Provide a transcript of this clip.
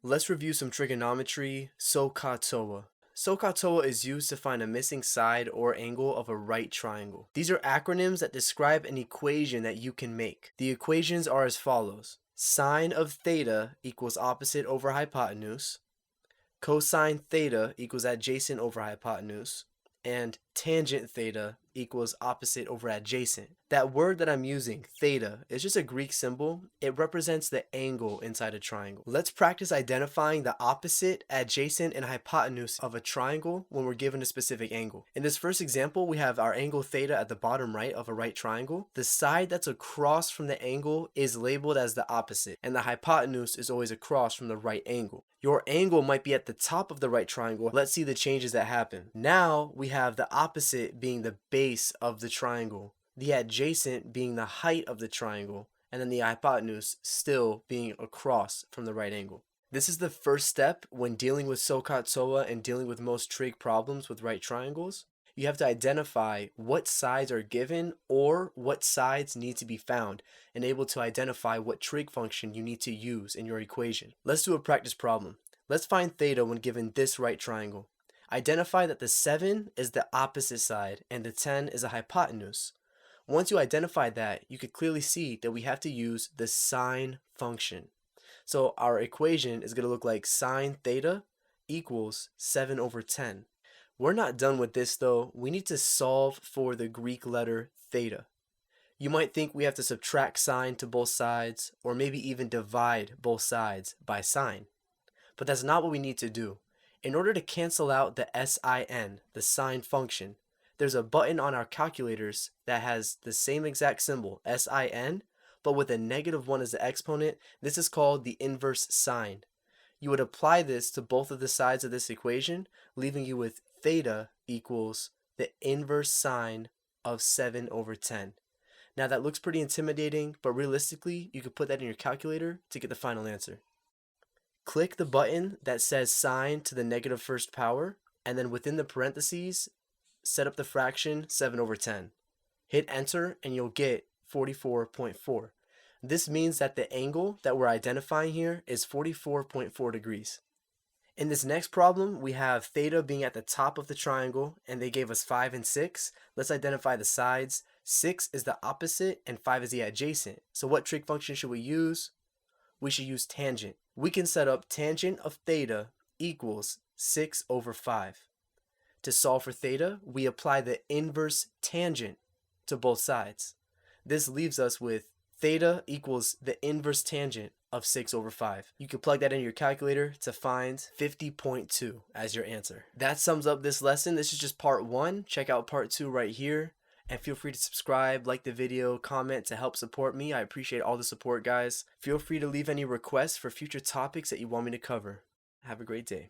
Let's review some trigonometry, SOH CAH TOA. SOH CAH TOA is used to find a missing side or angle of a right triangle. These are acronyms that describe an equation that you can make. The equations are as follows. Sine of theta equals opposite over hypotenuse. Cosine theta equals adjacent over hypotenuse. And tangent theta equals opposite over adjacent. That word that I'm using, theta, is just a Greek symbol. It represents the angle inside a triangle. Let's practice identifying the opposite, adjacent, and hypotenuse of a triangle when we're given a specific angle. In this first example, we have our angle theta at the bottom right of a right triangle. The side that's across from the angle is labeled as the opposite, and the hypotenuse is always across from the right angle. Your angle might be at the top of the right triangle. Let's see the changes that happen. Now we have the opposite being the base of the triangle, the adjacent being the height of the triangle, and then the hypotenuse still being across from the right angle. This is the first step when dealing with SOH CAH TOA and dealing with most trig problems with right triangles. You have to identify what sides are given or what sides need to be found and able to identify what trig function you need to use in your equation. Let's do a practice problem. Let's find theta when given this right triangle. Identify that the 7 is the opposite side and the 10 is a hypotenuse. Once you identify that, you could clearly see that we have to use the sine function. So our equation is going to look like sine theta equals 7 over 10. We're not done with this though. We need to solve for the Greek letter theta. You might think we have to subtract sine to both sides or maybe even divide both sides by sine. But that's not what we need to do. In order to cancel out the sin, the sine function, there's a button on our calculators that has the same exact symbol, sin, but with a -1 as the exponent. This is called the inverse sine. You would apply this to both of the sides of this equation, leaving you with theta equals the inverse sine of 7 over 10. Now that looks pretty intimidating, but realistically, you could put that in your calculator to get the final answer. Click the button that says sine to the -1st power, and then within the parentheses, set up the fraction 7 over 10. Hit enter and you'll get 44.4. This means that the angle that we're identifying here is 44.4 degrees. In this next problem, we have theta being at the top of the triangle, and they gave us 5 and 6. Let's identify the sides. 6 is the opposite, and 5 is the adjacent. So what trig function should we use? We should use tangent. We can set up tangent of theta equals 6 over 5. To solve for theta, we apply the inverse tangent to both sides. This leaves us with theta equals the inverse tangent of 6 over 5. You can plug that in your calculator to find 50.2 as your answer. That sums up this lesson. This is just part 1. Check out part 2 right here. And feel free to subscribe, like the video, comment to help support me. I appreciate all the support, guys. Feel free to leave any requests for future topics that you want me to cover. Have a great day.